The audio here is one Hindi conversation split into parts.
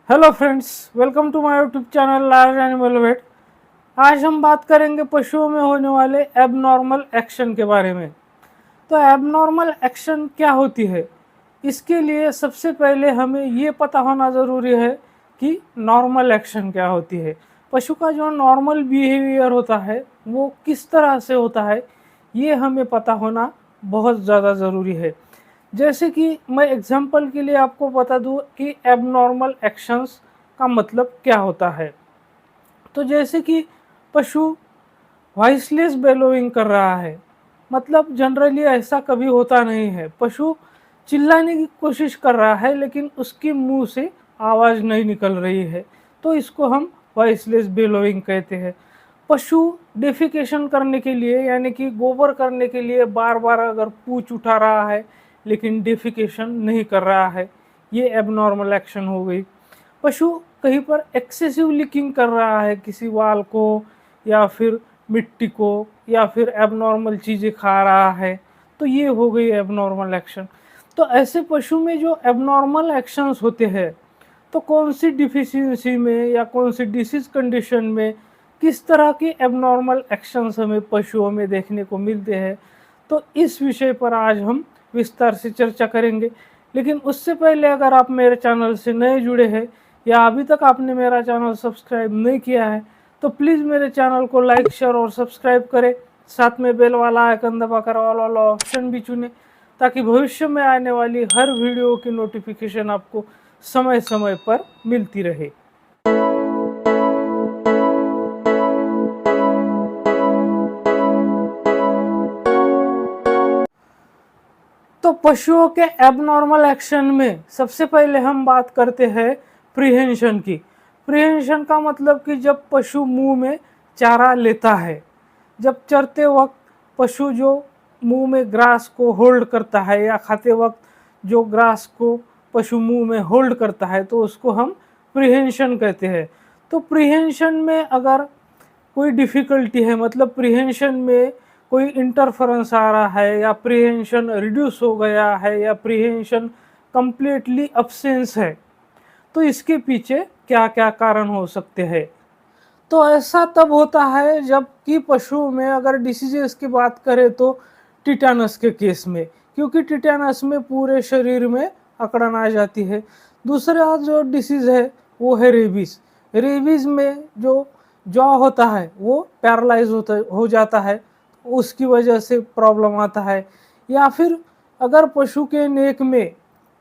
Hello friends, welcome to my YouTube channel large animal vet. आज हम बात करेंगे पशुओं में होने वाले एबनॉर्मल एक्शन के बारे में। तो एबनॉर्मल एक्शन क्या होती है, इसके लिए सबसे पहले हमें ये पता होना ज़रूरी है कि नॉर्मल एक्शन क्या होती है। पशु का जो नॉर्मल बिहेवियर होता है वो किस तरह से होता है, ये हमें पता होना बहुत ज़्यादा ज़रूरी है। जैसे कि मैं एग्जांपल के लिए आपको बता दूं कि एबनॉर्मल एक्शंस का मतलब क्या होता है। तो जैसे कि पशु वॉइसलेस बेलोइंग कर रहा है, मतलब जनरली ऐसा कभी होता नहीं है। पशु चिल्लाने की कोशिश कर रहा है लेकिन उसके मुंह से आवाज़ नहीं निकल रही है, तो इसको हम वॉइसलेस बेलोइंग कहते हैं। पशु डेफिकेशन करने के लिए यानी कि गोबर करने के लिए बार बार अगर पूंछ उठा रहा है लेकिन डेफिकेशन नहीं कर रहा है, ये एबनॉर्मल एक्शन हो गई। पशु कहीं पर एक्सेसिव लीकिंग कर रहा है किसी वाल को या फिर मिट्टी को या फिर एबनॉर्मल चीज़ें खा रहा है, तो ये हो गई एबनॉर्मल एक्शन। तो ऐसे पशु में जो एबनॉर्मल एक्शंस होते हैं, तो कौन सी डिफिशियंसी में या कौन सी डिसीज कंडीशन में किस तरह के एबनॉर्मल एक्शंस हमें पशुओं में देखने को मिलते हैं, तो इस विषय पर आज हम विस्तार से चर्चा करेंगे। लेकिन उससे पहले अगर आप मेरे चैनल से नए जुड़े हैं या अभी तक आपने मेरा चैनल सब्सक्राइब नहीं किया है, तो प्लीज़ मेरे चैनल को लाइक शेयर और सब्सक्राइब करें। साथ में बेल वाला आइकन दबाकर ऑल वाला ऑप्शन भी चुनें, ताकि भविष्य में आने वाली हर वीडियो की नोटिफिकेशन आपको समय समय पर मिलती रहे। तो पशुओं के एबनॉर्मल एक्शन में सबसे पहले हम बात करते हैं प्रिहेंशन की। प्रिहेंशन का मतलब कि जब पशु मुंह में चारा लेता है, जब चरते वक्त पशु जो मुंह में ग्रास को होल्ड करता है या खाते वक्त जो ग्रास को पशु मुंह में होल्ड करता है, तो उसको हम प्रिहेंशन कहते हैं। तो प्रिहेंशन में अगर कोई डिफ़िकल्टी है, मतलब प्रिहेंशन में कोई इंटरफेरेंस आ रहा है या प्रिहेंशन रिड्यूस हो गया है या प्रिहेंशन कंप्लीटली अब्सेंस है, तो इसके पीछे क्या क्या कारण हो सकते हैं। तो ऐसा तब होता है जब कि पशुओं में अगर डिसीजेस की बात करें तो टिटानस के केस में, क्योंकि टिटानस में पूरे शरीर में अकड़न आ जाती है। दूसरा जो डिसीज़ है वो है रेबीज। रेबीज में जो जॉ होता है वो पैरालाइज हो जाता है, उसकी वजह से प्रॉब्लम आता है। या फिर अगर पशु के नेक में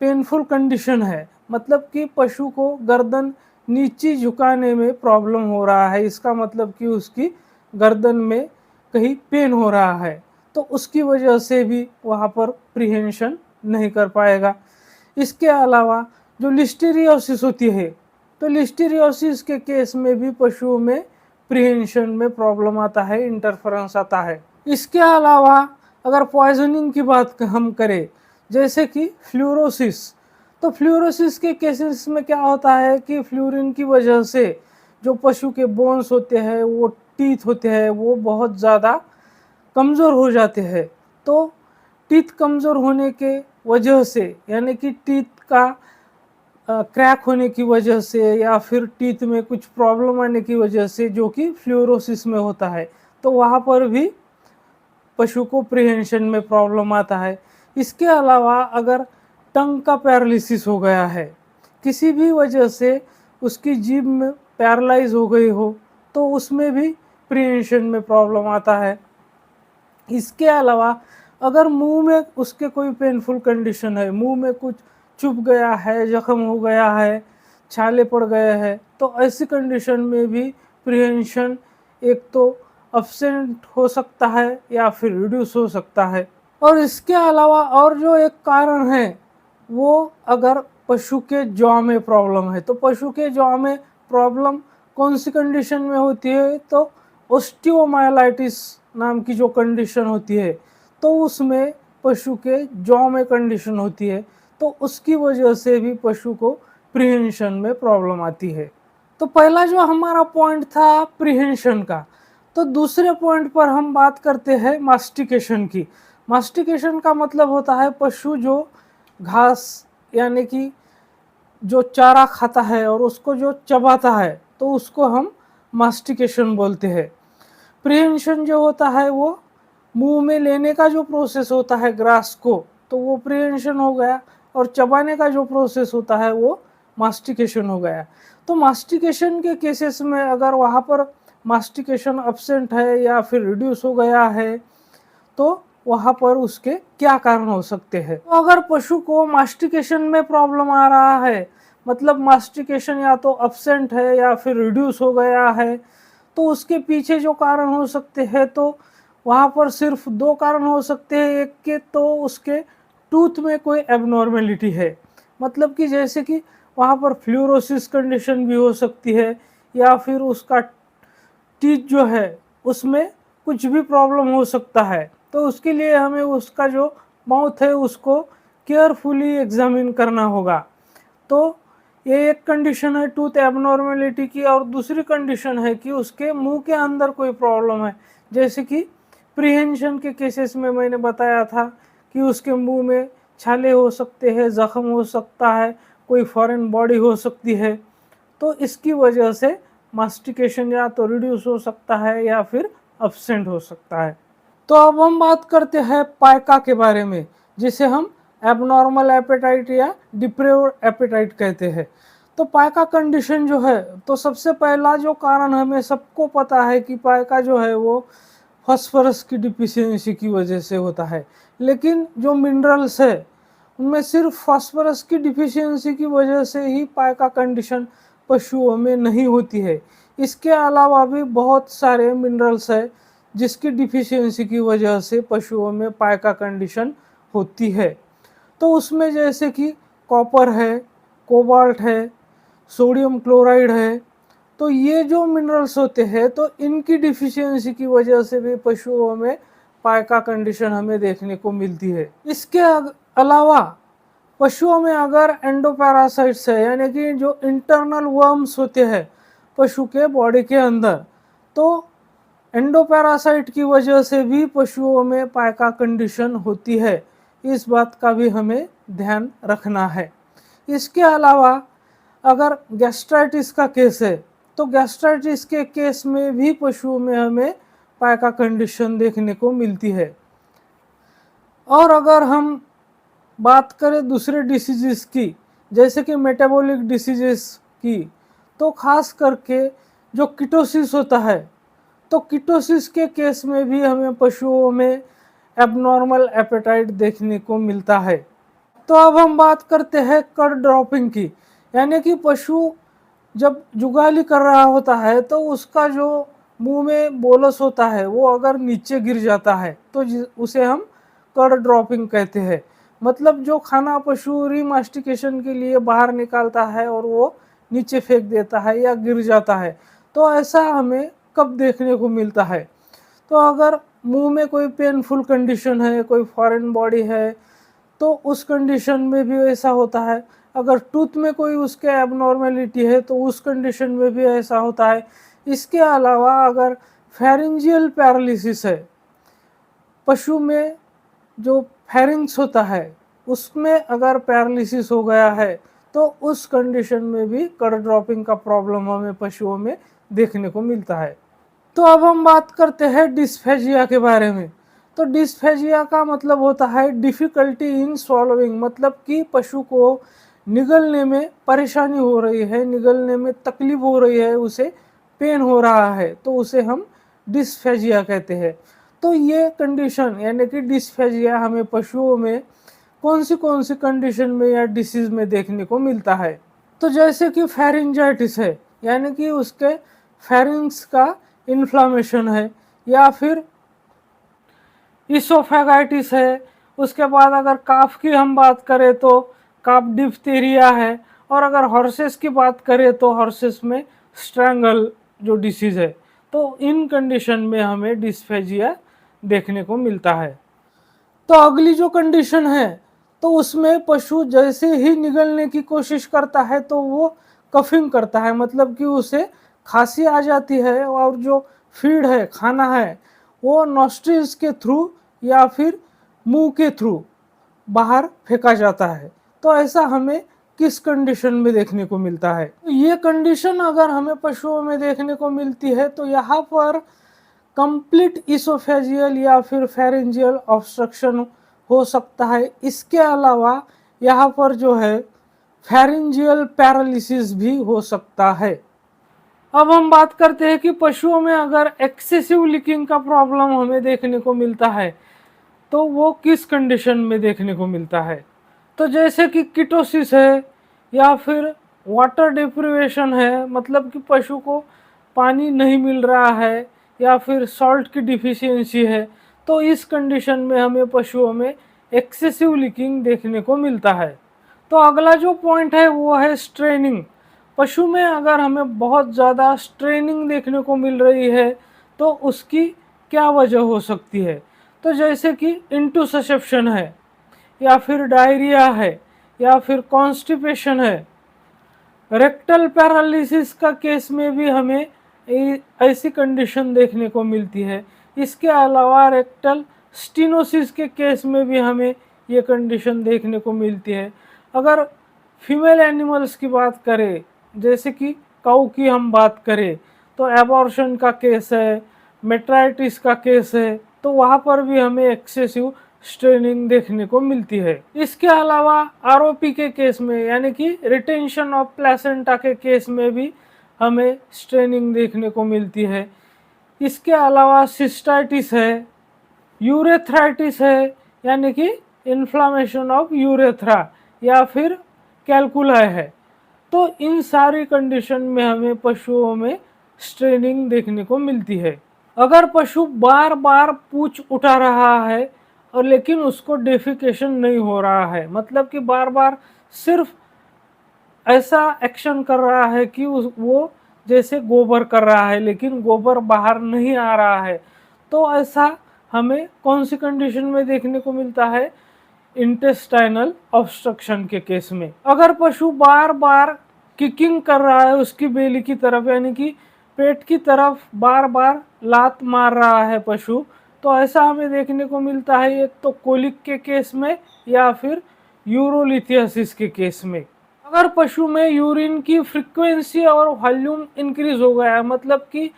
पेनफुल कंडीशन है, मतलब कि पशु को गर्दन नीचे झुकाने में प्रॉब्लम हो रहा है, इसका मतलब कि उसकी गर्दन में कहीं पेन हो रहा है, तो उसकी वजह से भी वहाँ पर प्रिहेंशन नहीं कर पाएगा। इसके अलावा जो लिस्टीरियोसिस होती है, तो लिस्टीरियोसिस के केस में भी पशुओं में प्रिहेंशन में प्रॉब्लम आता है, इंटरफेरेंस आता है। इसके अलावा अगर पॉइजनिंग की बात हम करें, जैसे कि फ्लूरोसिस, तो फ्लूरोसिस के केसेस में क्या होता है कि फ्लूरिन की वजह से जो पशु के बोन्स होते हैं, वो टीथ होते हैं, वो बहुत ज़्यादा कमज़ोर हो जाते हैं। तो टीथ कमज़ोर होने के वजह से, यानी कि टीथ का क्रैक होने की वजह से या फिर टीथ में कुछ प्रॉब्लम आने की वजह से, जो कि फ्लूरोसिस में होता है, तो वहाँ पर भी पशु को प्रिहेंशन में प्रॉब्लम आता है। इसके अलावा अगर टंग का पैरालिसिस हो गया है, किसी भी वजह से उसकी जीभ में पैरालाइज हो गई हो, तो उसमें भी प्रिहेंशन में प्रॉब्लम आता है। इसके अलावा अगर मुंह में उसके कोई पेनफुल कंडीशन है, मुंह में कुछ चुभ गया है, जख्म हो गया है, छाले पड़ गए हैं, तो ऐसी कंडीशन में भी प्रिहेंशन एक तो अब्सेंट हो सकता है या फिर रिड्यूस हो सकता है। और इसके अलावा और जो एक कारण है, वो अगर पशु के जॉ में प्रॉब्लम है, तो पशु के जॉ में प्रॉब्लम कौन सी कंडीशन में होती है, तो ओस्टियोमाइलाइटिस नाम की जो कंडीशन होती है, तो उसमें पशु के जॉ में कंडीशन होती है, तो उसकी वजह से भी पशु को प्रिहेंशन में प्रॉब्लम आती है। तो पहला जो हमारा पॉइंट था प्रिहेंशन का, तो दूसरे पॉइंट पर हम बात करते हैं मास्टिकेशन की। मास्टिकेशन का मतलब होता है पशु जो घास यानी कि जो चारा खाता है और उसको जो चबाता है तो उसको हम मास्टिकेशन बोलते हैं। प्रीहेंशन जो होता है वो मुंह में लेने का जो प्रोसेस होता है ग्रास को, तो वो प्रीहेंशन हो गया, और चबाने का जो प्रोसेस होता है वो मास्टिकेशन हो गया। तो मास्टिकेशन के केसेस में अगर वहाँ पर मास्टिकेशन एब्सेंट है या फिर रिड्यूस हो गया है तो वहाँ पर उसके क्या कारण हो सकते हैं। तो अगर पशु को मास्टिकेशन में प्रॉब्लम आ रहा है, मतलब मास्टिकेशन या तो एब्सेंट है या फिर रिड्यूस हो गया है, तो उसके पीछे जो कारण हो सकते हैं तो वहाँ पर सिर्फ दो कारण हो सकते हैं। एक के तो उसके टूथ में कोई एबनॉर्मेलिटी है, मतलब कि जैसे कि वहाँ पर फ्लूरोसिस कंडीशन भी हो सकती है, या फिर उसका टीथ जो है उसमें कुछ भी प्रॉब्लम हो सकता है। तो उसके लिए हमें उसका जो माउथ है उसको केयरफुली एग्जामिन करना होगा। तो ये एक कंडीशन है टूथ एबनॉर्मेलिटी की, और दूसरी कंडीशन है कि उसके मुंह के अंदर कोई प्रॉब्लम है। जैसे कि प्रीहेंशन के केसेस में मैंने बताया था कि उसके मुंह में छाले हो सकते हैं, जख्म हो सकता है, कोई फॉरेन बॉडी हो सकती है। तो इसकी वजह से मास्टिकेशन या तो रिड्यूस हो सकता है या फिर अब्सेंट हो सकता है। तो अब हम बात करते हैं पाइका के बारे में, जिसे हम एबनॉर्मल एपेटाइट या डिप्रेव्ड एपेटाइट कहते हैं। तो पाइका कंडीशन जो है, तो सबसे पहला जो कारण हमें सबको पता है कि पाइका जो है वो फास्फोरस की डिफिशियंसी की वजह से होता है। लेकिन जो मिनरल्स है उनमें सिर्फ फास्फोरस की डिफिशियंसी की वजह से ही पाइका कंडीशन पशुओं में नहीं होती है। इसके अलावा भी बहुत सारे मिनरल्स है जिसकी डिफिशियंसी की वजह से पशुओं में पाइका कंडीशन होती है। तो उसमें जैसे कि कॉपर है, कोबाल्ट है, सोडियम क्लोराइड है। तो ये जो मिनरल्स होते हैं तो इनकी डिफिशियंसी की वजह से भी पशुओं में पाइका कंडीशन हमें देखने को मिलती है। इसके अलावा पशुओं में अगर एंडोपैरासाइट्स है, यानी कि जो इंटरनल वर्म्स होते हैं पशु के बॉडी के अंदर, तो एंडोपैरासाइट की वजह से भी पशुओं में पाइका कंडीशन होती है। इस बात का भी हमें ध्यान रखना है। इसके अलावा अगर गैस्ट्राइटिस का केस है तो गैस्ट्राइटिस के केस में भी पशुओं में हमें पाइका कंडीशन देखने को मिलती है। और अगर हम बात करें दूसरे डिसीजेस की, जैसे कि मेटाबॉलिक डिसीजेस की, तो खास करके जो कीटोसिस होता है, तो कीटोसिस के केस में भी हमें पशुओं में एबनॉर्मल एपेटाइट देखने को मिलता है। तो अब हम बात करते हैं कर्ड ड्रॉपिंग की, यानी कि पशु जब जुगाली कर रहा होता है तो उसका जो मुंह में बोलस होता है वो अगर नीचे गिर जाता है तो उसे हम कर्ड ड्रॉपिंग कहते हैं। मतलब जो खाना पशु रीमास्टिकेशन के लिए बाहर निकालता है और वो नीचे फेंक देता है या गिर जाता है, तो ऐसा हमें कब देखने को मिलता है। तो अगर मुंह में कोई पेनफुल कंडीशन है, कोई फॉरेन बॉडी है, तो उस कंडीशन में भी ऐसा होता है। अगर टूथ में कोई उसके एबनॉर्मेलिटी है तो उस कंडीशन में भी ऐसा होता है। इसके अलावा अगर फेरेंजियल पैरालिसिस है, पशु में जो फेरिंग्स होता है उसमें अगर पैरालिसिस हो गया है तो उस कंडीशन में भी कर्ड ड्रॉपिंग का प्रॉब्लम हमें पशुओं में देखने को मिलता है। तो अब हम बात करते हैं डिस्फेजिया के बारे में। तो डिस्फेजिया का मतलब होता है डिफ़िकल्टी इन स्वॉलोइंग, मतलब कि पशु को निगलने में परेशानी हो रही है, निगलने में तकलीफ हो रही है, उसे पेन हो रहा है, तो उसे हम डिस्फेजिया कहते हैं। तो ये कंडीशन यानी कि डिस्फेजिया हमें पशुओं में कौन सी कंडीशन में या डिसीज में देखने को मिलता है। तो जैसे कि फेरिंजाइटिस है, यानी कि उसके फेरिंग्स का इन्फ्लामेशन है, या फिर इसोफेगाइटिस है। उसके बाद अगर काफ की हम बात करें तो काफ डिप्थीरिया है, और अगर हॉर्सेस की बात करें तो हॉर्सेस में स्ट्रैंगल जो डिसीज़ है। तो इन कंडीशन में हमें डिस्फेजिया देखने को मिलता है। तो अगली जो कंडीशन है तो उसमें पशु जैसे ही निगलने की कोशिश करता है तो वो कफिंग करता है, मतलब कि उसे खांसी आ जाती है, और जो फीड है, खाना है, वो नॉस्ट्रिल्स के थ्रू या फिर मुंह के थ्रू बाहर फेंका जाता है। तो ऐसा हमें किस कंडीशन में देखने को मिलता है। तो ये कंडीशन अगर हमें पशुओं में देखने को मिलती है तो यहाँ पर कंप्लीट इसोफेजियल या फिर फेरेंजियल ऑब्स्ट्रक्शन हो सकता है। इसके अलावा यहाँ पर जो है फेरेंजियल पैरालिसिस भी हो सकता है। अब हम बात करते हैं कि पशुओं में अगर एक्सेसिव लीकिंग का प्रॉब्लम हमें देखने को मिलता है तो वो किस कंडीशन में देखने को मिलता है। तो जैसे कि कीटोसिस है या फिर वाटर डिप्रिवेशन है, मतलब कि पशु को पानी नहीं मिल रहा है या फिर सॉल्ट की डिफिशियंसी है, तो इस कंडीशन में हमें पशुओं में एक्सेसिव लीकिंग देखने को मिलता है। तो अगला जो पॉइंट है वो है स्ट्रेनिंग। पशु में अगर हमें बहुत ज़्यादा स्ट्रेनिंग देखने को मिल रही है तो उसकी क्या वजह हो सकती है। तो जैसे कि इंटुससेप्शन है या फिर डायरिया है या फिर कॉन्स्टिपेशन है। रेक्टल पैरालिसिस का केस में भी हमें ऐसी कंडीशन देखने को मिलती है। इसके अलावा रेक्टल स्टीनोसिस के केस में भी हमें ये कंडीशन देखने को मिलती है। अगर फीमेल एनिमल्स की बात करें, जैसे कि काऊ की हम बात करें, तो एबॉर्शन का केस है, मेट्राइटिस का केस है, तो वहाँ पर भी हमें एक्सेसिव स्ट्रेनिंग देखने को मिलती है। इसके अलावा आरओपी के केस में यानी कि रिटेंशन ऑफ प्लेसेंटा के केस में भी हमें स्ट्रेनिंग देखने को मिलती है। इसके अलावा सिस्टाइटिस है, यूरेथ्राइटिस है यानी कि इन्फ्लामेशन ऑफ यूरेथ्रा या फिर कैलकुला है। तो इन सारी कंडीशन में हमें पशुओं में स्ट्रेनिंग देखने को मिलती है। अगर पशु बार बार पूंछ उठा रहा है और लेकिन उसको डेफिकेशन नहीं हो रहा है, मतलब कि बार बार सिर्फ ऐसा एक्शन कर रहा है कि वो जैसे गोबर कर रहा है लेकिन गोबर बाहर नहीं आ रहा है, तो ऐसा हमें कौन सी कंडीशन में देखने को मिलता है। इंटेस्टाइनल ऑब्स्ट्रक्शन के केस में। अगर पशु बार बार किकिंग कर रहा है उसकी बेली की तरफ यानी कि पेट की तरफ बार बार लात मार रहा है पशु, तो ऐसा हमें देखने को मिलता है एक तो कोलिक के केस में या फिर यूरोलिथियासिस के केस में। अगर पशु में यूरिन की फ्रीक्वेंसी और वॉल्यूम इंक्रीज हो गया है, मतलब कि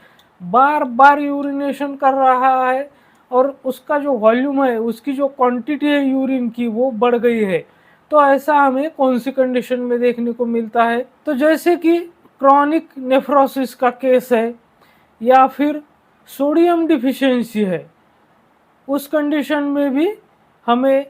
बार बार यूरिनेशन कर रहा है और उसका जो वॉल्यूम है, उसकी जो क्वांटिटी है यूरिन की वो बढ़ गई है, तो ऐसा हमें कौन सी कंडीशन में देखने को मिलता है। तो जैसे कि क्रॉनिक नेफ्रोसिस का केस है या फिर सोडियम डिफिशियंसी है, उस कंडीशन में भी हमें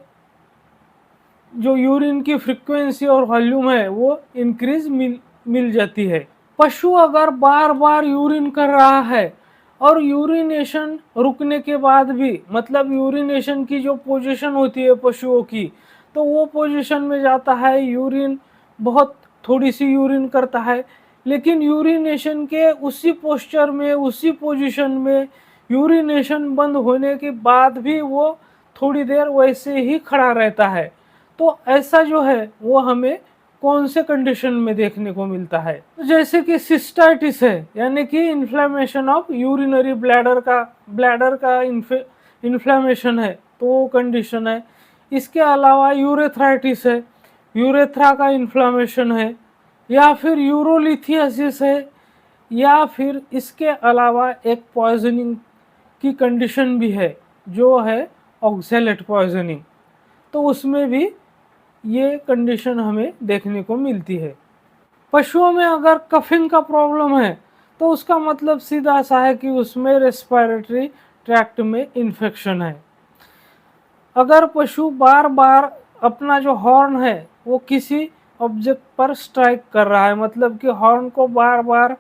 जो यूरिन की फ्रीक्वेंसी और वॉल्यूम है वो इंक्रीज मिल जाती है। पशु अगर बार बार यूरिन कर रहा है और यूरिनेशन रुकने के बाद भी, मतलब यूरिनेशन की जो पोजीशन होती है पशुओं की, तो वो पोजीशन में जाता है, यूरिन बहुत थोड़ी सी यूरिन करता है, लेकिन यूरिनेशन के उसी पोस्चर में उसी पोजीशन में यूरिनेशन बंद होने के बाद भी वो थोड़ी देर वैसे ही खड़ा रहता है, तो ऐसा जो है वो हमें कौन से कंडीशन में देखने को मिलता है। तो जैसे कि सिस्टाइटिस है यानी कि इन्फ्लेमेशन ऑफ यूरिनरी ब्लैडर का इन्फ्लेमेशन है, तो वो कंडीशन है। इसके अलावा यूरेथ्राइटिस है, यूरेथ्रा का इन्फ्लेमेशन है, या फिर यूरोलिथियासिस है, या फिर इसके अलावा एक पॉइजनिंग की कंडीशन भी है जो है ऑक्सैलेट पॉइजनिंग, तो उसमें भी ये कंडीशन हमें देखने को मिलती है। पशुओं में अगर कफिंग का प्रॉब्लम है तो उसका मतलब सीधा सा है कि उसमें रेस्पिरेटरी ट्रैक्ट में इन्फेक्शन है। अगर पशु बार बार अपना जो हॉर्न है वो किसी ऑब्जेक्ट पर स्ट्राइक कर रहा है, मतलब कि हॉर्न को बार बार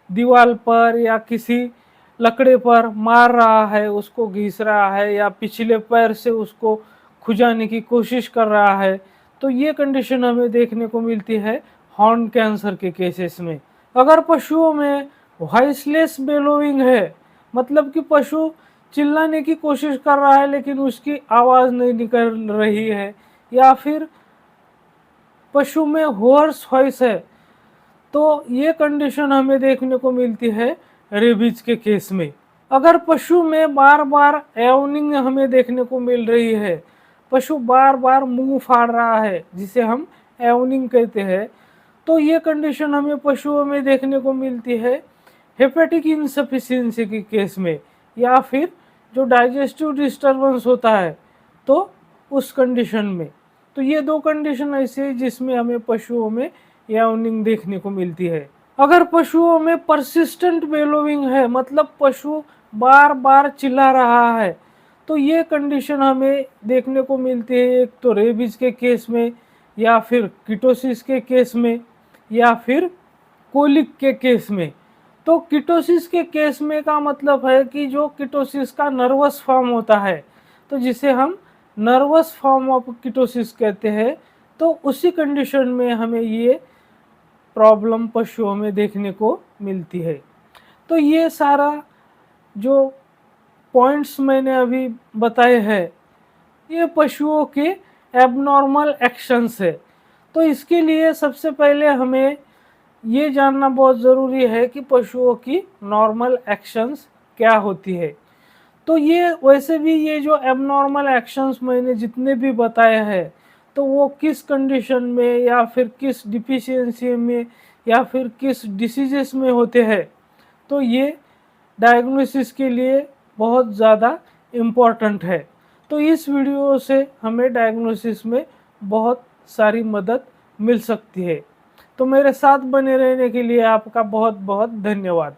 दीवार पर या किसी लकड़े पर मार रहा है, उसको घिस रहा है या पिछले पैर से उसको खुजाने की कोशिश कर रहा है, तो ये कंडीशन हमें देखने को मिलती है हॉर्न कैंसर के केसेस में। अगर पशुओं में वॉइसलेस बेलोइंग है, मतलब कि पशु चिल्लाने की कोशिश कर रहा है लेकिन उसकी आवाज़ नहीं निकल रही है, या फिर पशु में होर्स वॉइस है, तो ये कंडीशन हमें देखने को मिलती है रेबीज के केस में। अगर पशु में बार बार एवनिंग हमें देखने को मिल रही है, पशु बार बार मुंह फाड़ रहा है जिसे हम एवनिंग कहते हैं। तो ये कंडीशन हमें पशुओं में देखने को मिलती है हेपेटिक इनसफिशिएंसी के केस में, या फिर जो डाइजेस्टिव डिस्टर्बेंस होता है तो उस कंडीशन में। तो ये दो कंडीशन ऐसी है जिसमें हमें पशुओं में यावनिंग देखने को मिलती है। अगर पशुओं में परसिस्टेंट बेलोविंग है, मतलब पशु बार बार चिल्ला रहा है, तो ये कंडीशन हमें देखने को मिलती है एक तो रेबीज के केस में, या फिर कीटोसिस के केस में, या फिर कोलिक के केस में। तो कीटोसिस के केस में का मतलब है कि जो कीटोसिस का नर्वस फॉर्म होता है, तो जिसे हम नर्वस फॉर्म ऑफ कीटोसिस कहते हैं, तो उसी कंडीशन में हमें ये प्रॉब्लम पशुओं में देखने को मिलती है। तो ये सारा जो पॉइंट्स मैंने अभी बताए हैं, ये पशुओं के एबनॉर्मल एक्शंस है। तो इसके लिए सबसे पहले हमें ये जानना बहुत ज़रूरी है कि पशुओं की नॉर्मल एक्शंस क्या होती है। तो ये वैसे भी ये जो एबनॉर्मल एक्शंस मैंने जितने भी बताए हैं, तो वो किस कंडीशन में या फिर किस डिफिशियंसी में या फिर किस डिसीजेस में होते हैं, तो ये डायग्नोसिस के लिए बहुत ज़्यादा इम्पॉर्टेंट है। तो इस वीडियो से हमें डायग्नोसिस में बहुत सारी मदद मिल सकती है। तो मेरे साथ बने रहने के लिए आपका बहुत बहुत धन्यवाद।